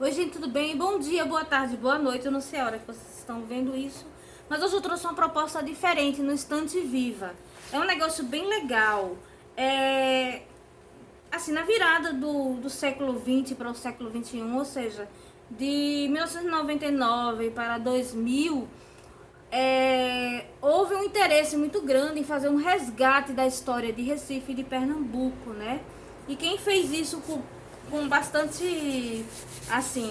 Oi, gente, tudo bem? Bom dia, boa tarde, boa noite. Eu não sei a hora que vocês estão vendo isso, mas hoje eu trouxe uma proposta diferente no Estante Viva. É um negócio bem legal. Assim, na virada do século XX para o século XXI, ou seja, de 1999 para 2000, houve um interesse muito grande em fazer um resgate da história de Recife e de Pernambuco, né? E quem fez isso com bastante, assim,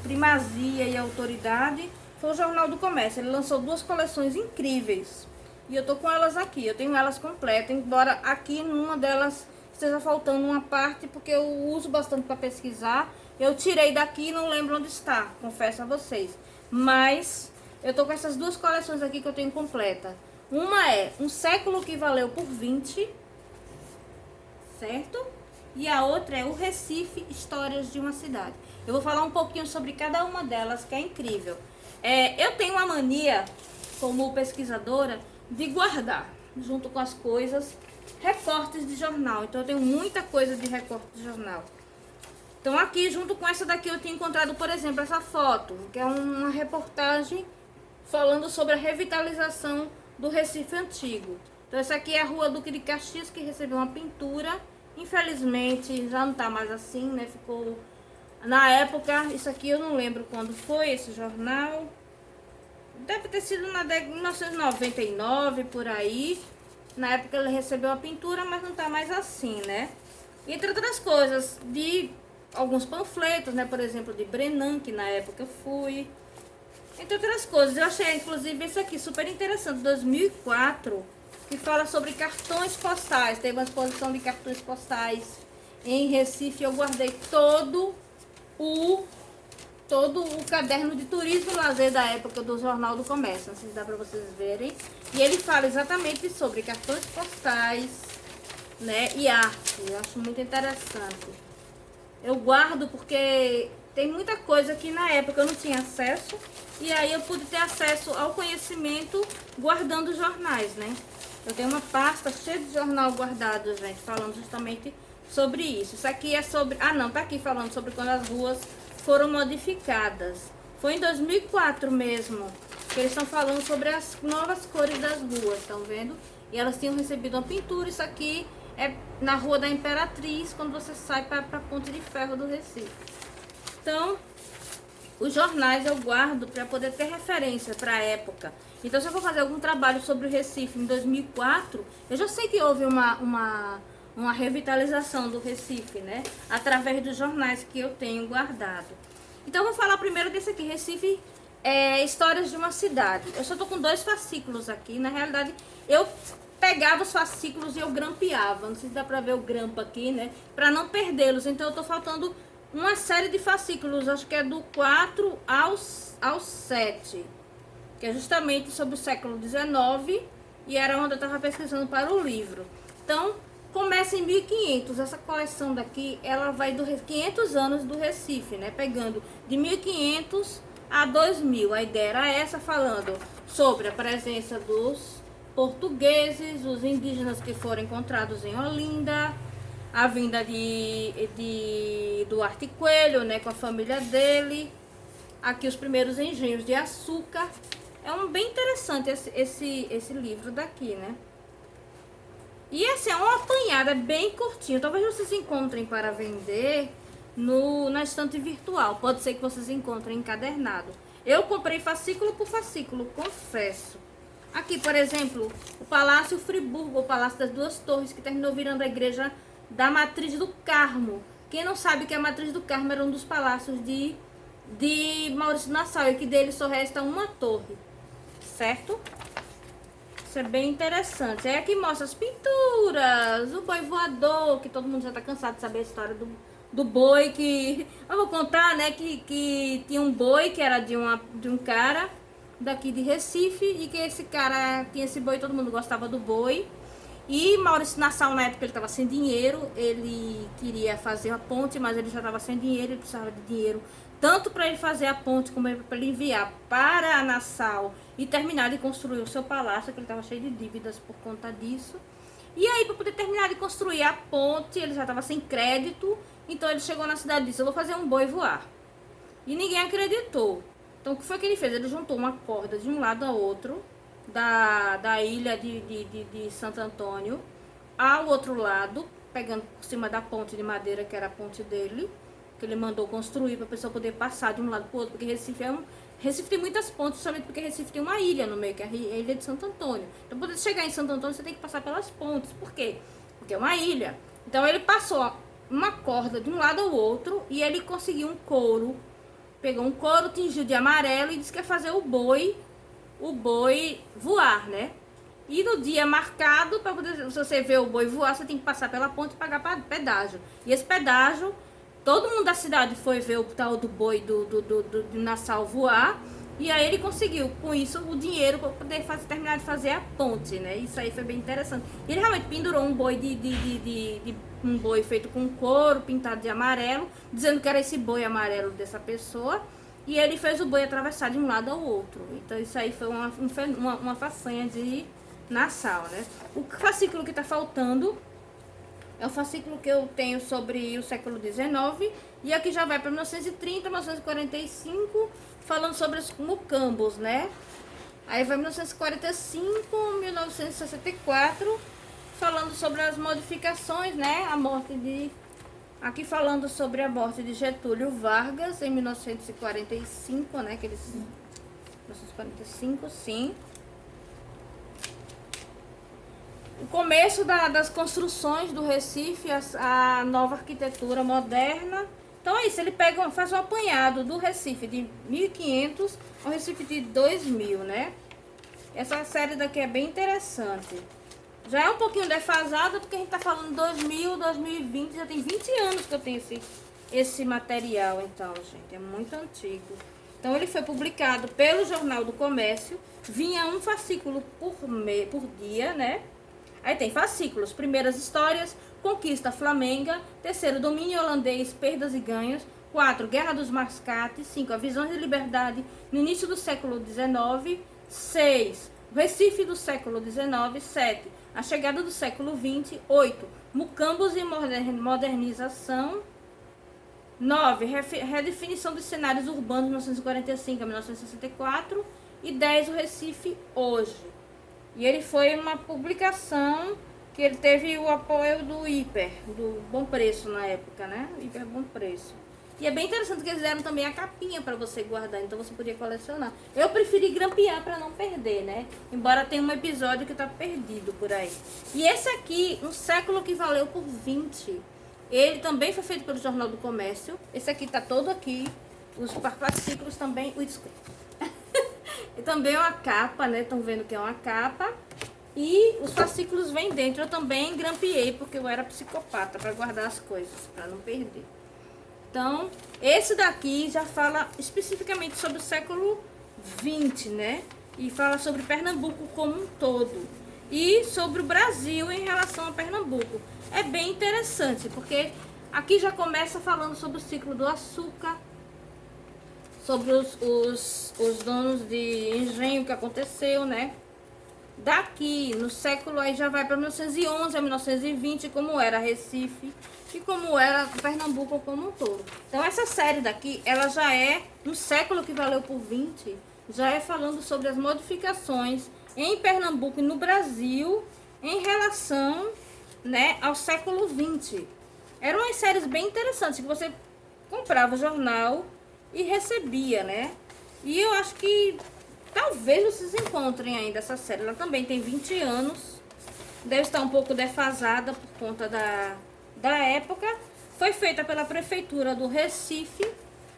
primazia e autoridade foi o Jornal do Comércio. Ele lançou duas coleções incríveis e eu tô com elas aqui. Eu tenho elas completas, embora aqui numa delas esteja faltando uma parte porque eu uso bastante para pesquisar. Eu tirei daqui e não lembro onde está, confesso a vocês. Mas eu tô com essas duas coleções aqui que eu tenho completa. Uma é Um Século que Valeu por 20, certo? E a outra é O Recife, Histórias de uma Cidade. Eu vou falar um pouquinho sobre cada uma delas, que é incrível. Eu tenho uma mania, como pesquisadora, de guardar, junto com as coisas, recortes de jornal. Então eu tenho muita coisa de recorte de jornal. Então aqui, junto com essa daqui, eu tinha encontrado, por exemplo, essa foto, que é uma reportagem falando sobre a revitalização do Recife Antigo. Então essa aqui é a Rua Duque de Caxias, que recebeu uma pintura. Infelizmente já não tá mais assim, né? Ficou... Na época, isso aqui eu não lembro quando foi esse jornal. Deve ter sido na década de 1999, por aí. Na época ele recebeu a pintura, mas não tá mais assim, né? Entre outras coisas, de alguns panfletos, né? Por exemplo, de Brenan, que na época eu fui. Entre outras coisas, eu achei inclusive esse aqui super interessante, 2004, que fala sobre cartões postais. Teve uma exposição de cartões postais em Recife. Eu guardei o todo o caderno de turismo e lazer da época do Jornal do Comércio, não sei se dá para vocês verem. E ele fala exatamente sobre cartões postais, né, e arte. Eu acho muito interessante. Eu guardo porque tem muita coisa que na época eu não tinha acesso, e aí eu pude ter acesso ao conhecimento guardando jornais, né? Eu tenho uma pasta cheia de jornal guardado, gente, falando justamente sobre isso. Isso aqui é sobre... Ah, não, tá aqui falando sobre quando as ruas foram modificadas. Foi em 2004 mesmo, que eles estão falando sobre as novas cores das ruas, estão vendo? E elas tinham recebido uma pintura. Isso aqui é na Rua da Imperatriz, quando você sai para a Ponte de Ferro do Recife. Então, os jornais eu guardo para poder ter referência para a época. Então, se eu for fazer algum trabalho sobre o Recife em 2004, eu já sei que houve uma revitalização do Recife, né? Através dos jornais que eu tenho guardado. Então, eu vou falar primeiro desse aqui, Recife, Histórias de uma Cidade. Eu só tô com 2 fascículos aqui. Na realidade, eu pegava os fascículos e eu grampeava. Não sei se dá pra ver o grampo aqui, né? Pra não perdê-los. Então, eu tô faltando uma série de fascículos. Acho que é do 4 ao 7. Que é justamente sobre o século XIX. E era onde eu tava pesquisando para o livro. Então, começa em 1500. Essa coleção daqui, ela vai do 500 anos do Recife, né? Pegando de 1500 a 2000. A ideia era essa, falando sobre a presença dos portugueses, os indígenas que foram encontrados em Olinda, a vinda de Duarte Coelho, né, com a família dele, aqui os primeiros engenhos de açúcar. É bem interessante esse livro daqui, né? E assim, é uma apanhada bem curtinha. Talvez vocês encontrem para vender na estante virtual. Pode ser que vocês encontrem encadernado. Eu comprei fascículo por fascículo, confesso. Aqui, por exemplo, o Palácio Friburgo, o Palácio das Duas Torres, que terminou virando a igreja da Matriz do Carmo. Quem não sabe que a Matriz do Carmo era um dos palácios de Maurício Nassau, e que dele só resta uma torre, certo? Isso é bem interessante. Aí aqui mostra as pinturas, o boi voador, que todo mundo já tá cansado de saber a história do boi, que... Eu vou contar, né, que tinha um boi que era de um cara daqui de Recife, e que esse cara tinha esse boi, todo mundo gostava do boi. E Maurício Nassau, na época, ele estava sem dinheiro, ele queria fazer a ponte, mas ele já estava sem dinheiro, ele precisava de dinheiro tanto para ele fazer a ponte, como para ele enviar para Nassau e terminar de construir o seu palácio, que ele estava cheio de dívidas por conta disso. E aí, para poder terminar de construir a ponte, ele já estava sem crédito, então ele chegou na cidade e disse: eu vou fazer um boi voar. e ninguém acreditou. Então, o que foi que ele fez? Ele juntou uma corda de um lado a outro da ilha de Santo Antônio ao outro lado, pegando por cima da ponte de madeira, que era a ponte dele, que ele mandou construir para a pessoa poder passar de um lado para o outro, porque Recife tem muitas pontes, somente porque Recife tem uma ilha no meio, que é a ilha de Santo Antônio. Então, para poder chegar em Santo Antônio, você tem que passar pelas pontes. Por quê? Porque é uma ilha. Então, ele passou uma corda de um lado ao outro e ele conseguiu um couro. Pegou um couro, tingiu de amarelo e disse que ia fazer o boi voar, né? E no dia marcado, para poder, se você ver o boi voar, você tem que passar pela ponte e pagar pedágio. E esse pedágio, todo mundo da cidade foi ver o tal do boi de Nassau voar. E aí ele conseguiu, com isso, o dinheiro para poder terminar de fazer a ponte, né? Isso aí foi bem interessante. E ele realmente pendurou um boi um boi feito com couro, pintado de amarelo, dizendo que era esse boi amarelo dessa pessoa. E ele fez o boi atravessar de um lado ao outro. Então isso aí foi uma façanha de Nassau, né? O fascículo que está faltando é o fascículo que eu tenho sobre o século XIX. E aqui já vai para 1930, 1945, falando sobre os mucambos, né? Aí vai 1945, 1964, falando sobre as modificações, né? A morte de... Aqui falando sobre a morte de Getúlio Vargas em 1945, né? 1945, sim. O começo das construções do Recife, a nova arquitetura moderna. Então é isso, ele faz um apanhado do Recife de 1500 ao Recife de 2000, né? Essa série daqui é bem interessante. Já é um pouquinho defasada, porque a gente tá falando 2000, 2020, já tem 20 anos que eu tenho esse material, então, gente, é muito antigo. Então ele foi publicado pelo Jornal do Comércio, vinha um fascículo por dia, né? Aí tem fascículos, primeiras histórias, conquista flamenga, terceiro, domínio holandês, perdas e ganhos, 4, guerra dos mascates, 5, a visões de liberdade no início do século XIX, 6, Recife do século XIX, 7, a chegada do século XX, 8, mucambos e modernização, 9, redefinição dos cenários urbanos de 1945 a 1964 e 10, o Recife hoje. E ele foi uma publicação que ele teve o apoio do Hiper, do Bom Preço na época, né? Hiper Bom Preço. E é bem interessante que eles deram também a capinha para você guardar, então você podia colecionar. Eu preferi grampear para não perder, né? Embora tenha um episódio que tá perdido por aí. E esse aqui, um século que valeu por 20. Ele também foi feito pelo Jornal do Comércio. Esse aqui tá todo aqui. Os fascículos também... Ui, desculpa. E também é uma capa, né? Estão vendo que é uma capa. E os fascículos vêm dentro. Eu também grampeei, porque eu era psicopata para guardar as coisas, para não perder. Então, esse daqui já fala especificamente sobre o século XX, né? E fala sobre Pernambuco como um todo. E sobre o Brasil em relação a Pernambuco. É bem interessante, porque aqui já começa falando sobre o ciclo do açúcar, sobre os donos de engenho que aconteceu, né? Daqui, no século, aí já vai para 1911 a 1920, como era Recife e como era Pernambuco como um todo. Então, essa série daqui, ela já é um século que valeu por 20, já é falando sobre as modificações em Pernambuco e no Brasil em relação, né, ao século 20. Eram umas séries bem interessantes, que você comprava o jornal e recebia, né? E eu acho que talvez vocês encontrem ainda essa série. Ela também tem 20 anos. Deve estar um pouco defasada por conta da época. Foi feita pela Prefeitura do Recife.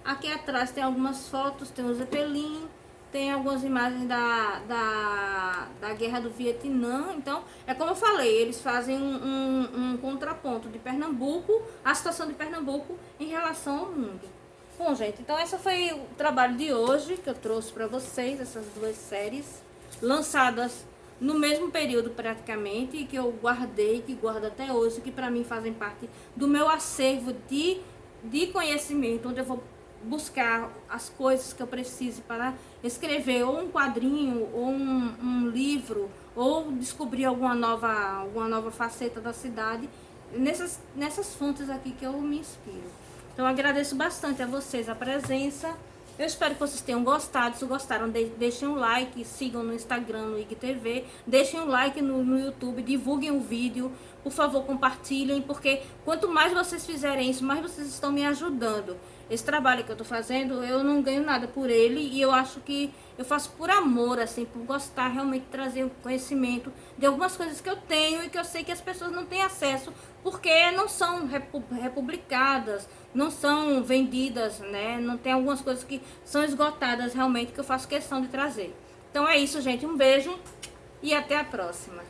Aqui atrás tem algumas fotos, tem o Zeppelin, tem algumas imagens da Guerra do Vietnã. Então, é como eu falei, eles fazem um contraponto de Pernambuco, a situação de Pernambuco em relação ao mundo. Bom, gente, então esse foi o trabalho de hoje que eu trouxe para vocês, essas duas séries, lançadas no mesmo período praticamente, e que eu guardei, que guardo até hoje, que para mim fazem parte do meu acervo de conhecimento, onde eu vou buscar as coisas que eu preciso para escrever ou um quadrinho, ou um livro, ou descobrir alguma nova faceta da cidade, nessas fontes aqui que eu me inspiro. Então, eu agradeço bastante a vocês a presença. Eu espero que vocês tenham gostado. Se gostaram, deixem um like, sigam no Instagram, no IGTV, deixem um like no YouTube, divulguem o vídeo, por favor, compartilhem, porque quanto mais vocês fizerem isso, mais vocês estão me ajudando. Esse trabalho que eu tô fazendo, eu não ganho nada por ele e eu acho que eu faço por amor, assim, por gostar realmente de trazer o conhecimento de algumas coisas que eu tenho e que eu sei que as pessoas não têm acesso porque não são republicadas, não são vendidas, né? Não tem algumas coisas que são esgotadas realmente que eu faço questão de trazer. Então é isso, gente. Um beijo e até a próxima.